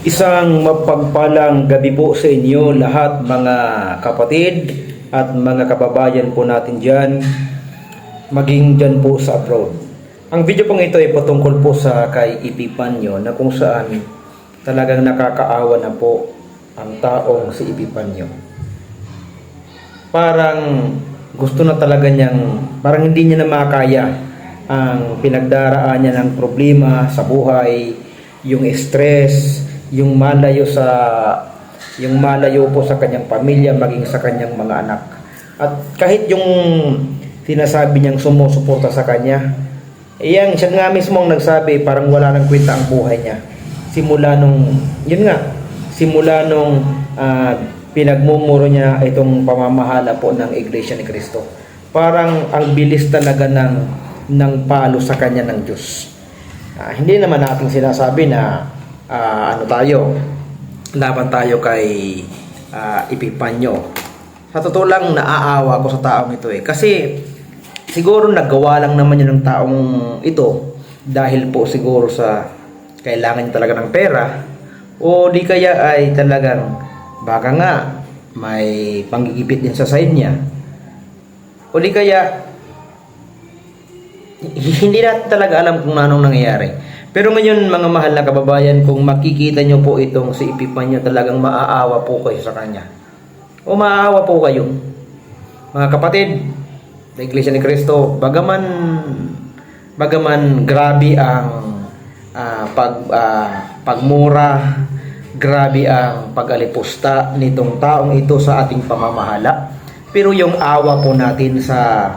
Isang mapagpalang gabi po sa inyo lahat mga kapatid at mga kababayan po natin dyan, maging dyan po sa abroad. Ang video pong ito ay patungkol po sa kay Epifanio na kung saan talagang nakakaawa na po ang taong si Epifanio. Parang gusto na talaga niyang, parang hindi niya na makaya ang pinagdaraan niya ng problema sa buhay, yung stress, yung malayo po sa kanyang pamilya, maging sa kanyang mga anak. At kahit yung sinasabi niyang sumusuporta sa kanya, siya nga mismo ang nagsabi, parang wala nang kwenta ang buhay niya. Simula nung pinagmumuro niya itong pamamahala po ng Iglesia ni Cristo. Parang ang bilis talaga ng palo sa kanya ng Diyos. Hindi naman natin sinasabi na laban tayo kay Epifanio. Sa totoo lang, naaawa ko sa taong ito kasi siguro naggawa lang naman yun ng taong ito dahil po siguro sa kailangan niya talaga ng pera, o di kaya ay talagang baka nga may panggigipit din sa side niya, o di kaya hindi natin talaga alam kung anong nangyayari. Pero ngayon mga mahal na kababayan, kung makikita nyo po itong si Epifanio, talagang maaawa po kayo sa kanya. O maaawa po kayo. Mga kapatid, sa Iglesia ni Cristo, bagaman grabe ang pagmura, grabe ang pag-alipusta nitong taong ito sa ating pamamahala, pero yung awa po natin sa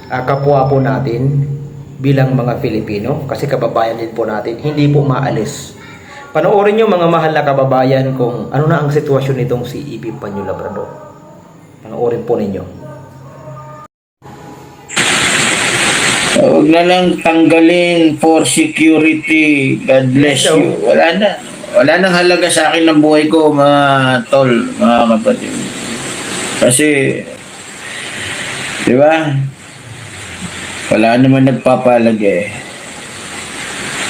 kapwa po natin bilang mga Filipino, kasi kababayan din po natin, hindi po maalis. Panoorin nyo mga mahal na kababayan kung ano na ang sitwasyon nitong si Epifanio Labrador. Panoorin po ninyo. Huwag na lang tanggalin for security. God bless you. Wala na. Wala nang halaga sa akin ng buhay ko, mga tol, mga kapatid. Kasi, di ba? Wala naman nagpapalag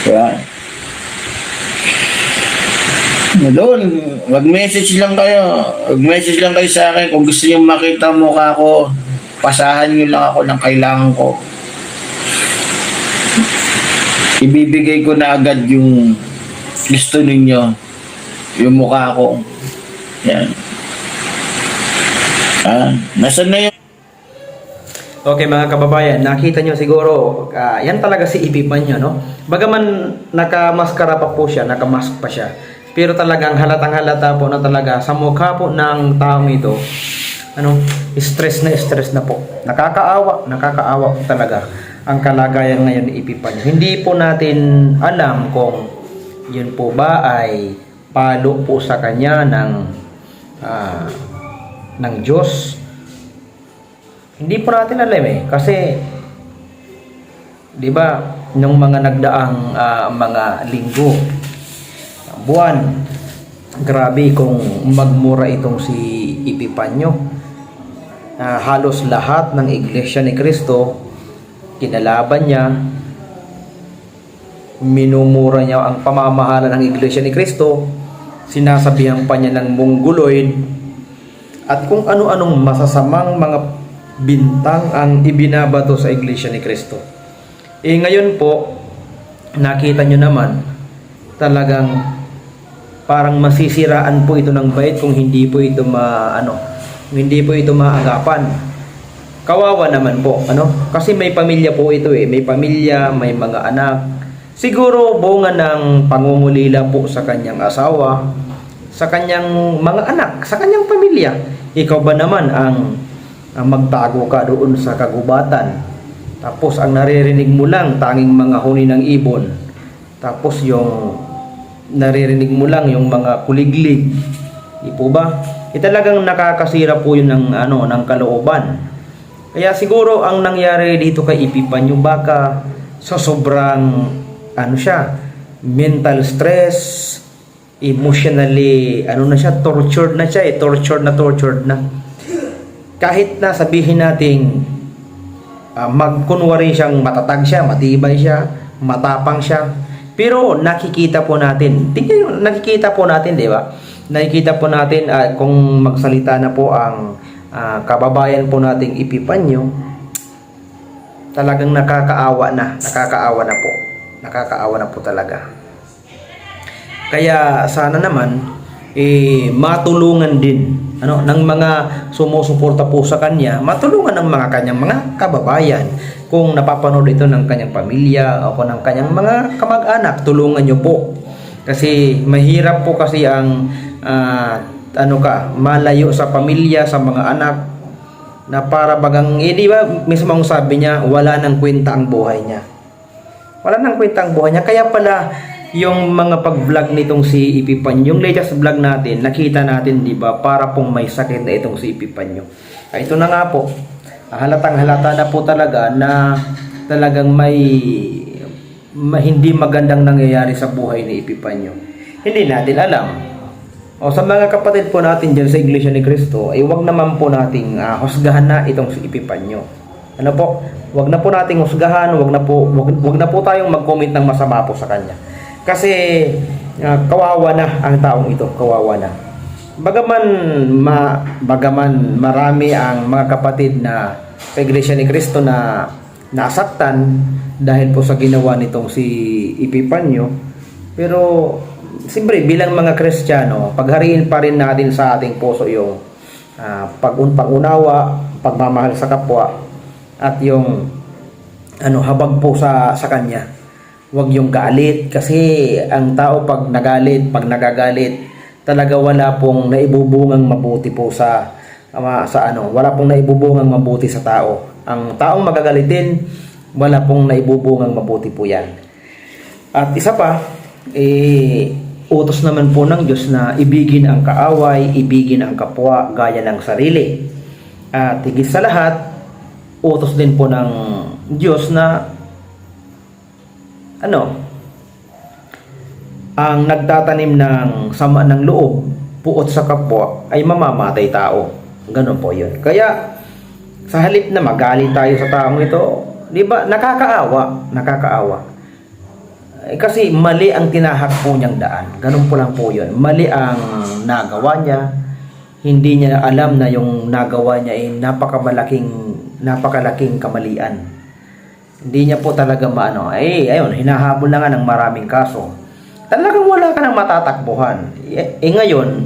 Diba? Doon, mag-message lang kayo. Mag-message lang kayo sa akin. Kung gusto niyo makita mukha ko, pasahan niyo lang ako ng kailangan ko. Ibibigay ko na agad yung gusto ninyo. Yung mukha ko. Yan. Nasaan na yung Okay mga kababayan, nakita nyo siguro, yan talaga si Epifanio, no? Bagaman nakamaskara pa po siya, nakamask pa siya, pero talagang halatang halata po na talaga sa mukha po ng taong ito, stress na po. Nakakaawa po talaga ang kalagayan ngayon ni Epifanio. Hindi po natin alam kung yun po ba ay palo po sa kanya ng Diyos. Hindi po natin alam kasi di ba nung mga nagdaang mga linggo, buwan, grabe kung magmura itong si Epifanio. Halos lahat ng Iglesia ni Cristo kinalaban niya, minumura niya ang pamamahala ng Iglesia ni Cristo, sinasabihan pa niya ng mongoloid at kung ano-anong masasamang mga bintang ang ibinabato sa Iglesia ni Cristo. Ngayon po, nakita nyo naman, talagang parang masisiraan po ito ng bait kung hindi po ito maagapan. Kawawa naman po, kasi may pamilya po ito may pamilya, may mga anak. Siguro bunga ng pangungulila po sa kanyang asawa, sa kanyang mga anak, sa kanyang pamilya. Ikaw ba naman ang magtago ka doon sa kagubatan, tapos ang naririnig mo lang tanging mga huni ng ibon, tapos yung naririnig mo lang yung mga kuliglig, di po ba? Talagang nakakasira po yun ng kalooban. Kaya siguro ang nangyari dito kay Epifanio, baka sa sobrang mental stress, emotionally tortured na siya, tortured na. Kahit na sabihin nating magkunwari siyang matatag siya, matibay siya, matapang siya, Pero nakikita po natin, tingnan nyo, nakikita po natin, di ba? Nakikita po natin kung magsalita na po ang kababayan po nating Epifanio, talagang nakakaawa na po. Nakakaawa na po talaga. Kaya sana naman matulungan din ng mga sumusuporta po sa kanya, matulungan ng mga kanyang mga kababayan. Kung napapanood ito ng kanyang pamilya o ng kanyang mga kamag-anak, tulungan nyo po. Kasi mahirap po kasi ang malayo sa pamilya, sa mga anak, na para bagang, di ba mismo ang sabi niya, wala nang kwenta ang buhay niya. Wala nang kwenta ang buhay niya. Kaya pala, yung mga pag-vlog nitong si Epifanio, yung latest vlog natin, nakita natin, di ba, para pong may sakit na itong si Epifanio. Ito na nga po, halatang halata na po talaga na talagang may hindi magandang nangyayari sa buhay ni Epifanio. Hindi natin alam. O sa mga kapatid po natin dyan sa Iglesia ni Cristo, ay wag naman po nating husgahan na itong si Epifanio. Ano po? Wag na po nating husgahan, wag na po tayong mag-comment ng masama po sa kanya. Kasi kawawa na ang taong ito, kawawa na. Bagaman marami ang mga kapatid na sa Iglesia ni Cristo na nasaktan dahil po sa ginawa nitong si Epifanio, pero siyempre bilang mga Kristiyano, paghariin pa rin natin sa ating puso yung pag-unawa, pagmamahal sa kapwa, at yung habag po sa kanya. Huwag yung galit, kasi ang tao pag nagagalit, talaga wala pong naibubungang mabuti po wala pong naibubungang mabuti sa tao. Ang taong magagalitin, wala pong naibubungang mabuti po yan. At isa pa, utos naman po ng Diyos na ibigin ang kaaway, ibigin ang kapwa gaya ng sarili. At higit sa lahat, utos din po ng Diyos na ang nagtatanim ng sama ng loob, puot sa kapwa, ay mamamatay tao. Ganun po yun. Kaya sa halip na magalit tayo sa taong ito, di ba, nakakaawa. Kasi mali ang tinahak po niyang daan. Ganun po lang po yun. Mali ang nagawa niya. Hindi niya alam na yung nagawa niya ay napakalaking kamalian. Hindi niya po talaga ayun, hinahabol na nga ng maraming kaso. Talagang wala ka nang matatakbuhan. Ngayon,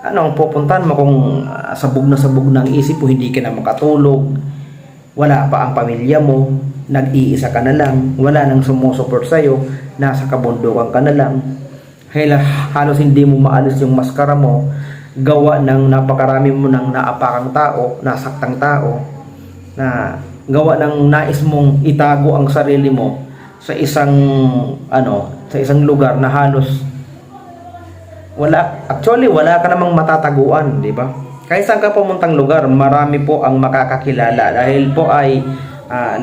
ang pupuntahan mo kung sabog na ang isip mo, hindi ka na makatulog, wala pa ang pamilya mo, nag-iisa ka na lang, wala nang sumusupport sa'yo, nasa kabundukan ka na lang, halos hindi mo maalis yung maskara mo, gawa ng napakarami mo ng naapakang tao, nasaktang tao, na gawa ng nais mong itago ang sarili mo sa isang lugar na halos wala ka namang matataguan, di ba? Kahit saan ka pumuntang lugar, marami po ang makakakilala dahil po ay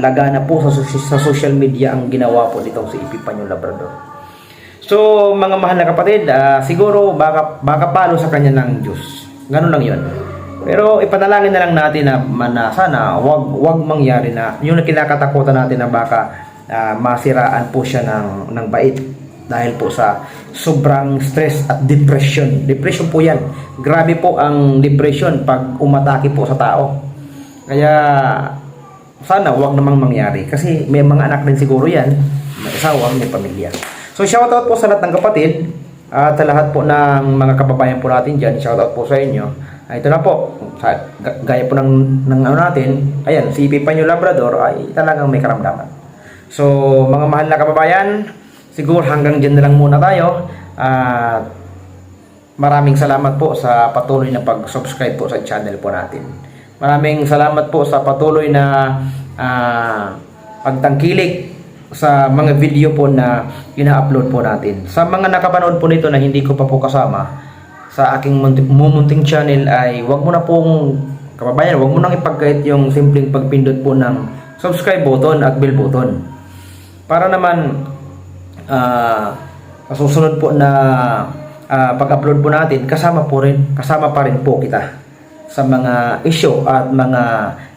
lagana po sa social media ang ginawa po nitong si Epifanio Labrador. So mga mahal na kapatid, siguro baka palo sa kanya ng Diyos. Ganun lang 'yon. Pero ipanalangin na lang natin na sana wag mangyari na yung kinakatakutan natin na baka masiraan po siya ng bait dahil po sa sobrang stress at depression. Depression po yan. Grabe po ang depression pag umatake po sa tao. Kaya sana wag namang mangyari kasi may mga anak din siguro yan, may asawa, may pamilya. So shoutout po sa lahat ng kapatid at sa lahat po ng mga kababayan po natin dyan. Shoutout po sa inyo. Ito na po, gaya po ng natin, ayan, si Epifanio Labrador ay talagang may karamdaman. So, mga mahal na kababayan, siguro hanggang dyan na lang muna tayo. Maraming salamat po sa patuloy na pag-subscribe po sa channel po natin. Maraming salamat po sa patuloy na pagtangkilik sa mga video po na ina-upload po natin. Sa mga nakapanood po nito na hindi ko pa po kasama sa aking mumunting channel ay wag mo na pong kababayan, wag mo nang ipagkait yung simpleng pagpindot po ng subscribe button at bell button para naman susunod po na pag-upload po natin kasama pa rin po kita sa mga issue at mga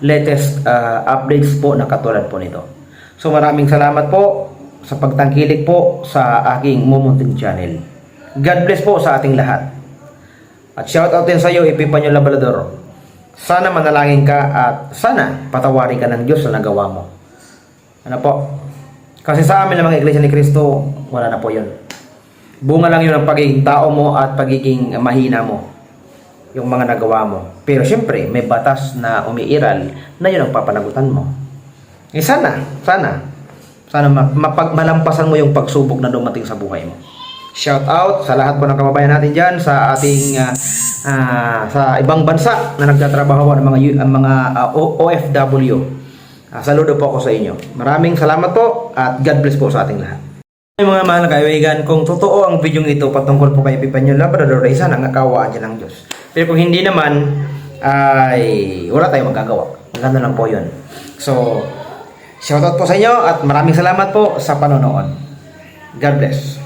latest updates po na katulad po nito. So maraming salamat po sa pagtangkilik po sa aking Mumunting Channel. God bless po sa ating lahat. At shoutout din sa iyo, Epipanyo Labrador. Sana manalangin ka at sana patawarin ka ng Diyos sa nagawa mo. Ano po? Kasi sa amin ng mga Iglesia ni Cristo, wala na po yun. Bunga lang yun ng pagiging tao mo at pagiging mahina mo. Yung mga nagawa mo. Pero syempre, may batas na umiiral na yun ang papanagutan mo. Sana malampasan mo yung pagsubok na dumating sa buhay mo. Shout out sa lahat po ng kababayan natin dyan sa ating sa ibang bansa na nagtatrabaho ng mga OFW. Saludo po ako sa inyo. Maraming salamat po at God bless po sa ating lahat. Mga mahal na kaibigan, kung totoo ang video ito patungkol po kay Epipanyo Labrador, ay sana nakawaan dyan ng Diyos. Pero kung hindi naman, ay wala tayong magagawa. Maganda lang po yun. So, shoutout po sa inyo at maraming salamat po sa panonood. God bless.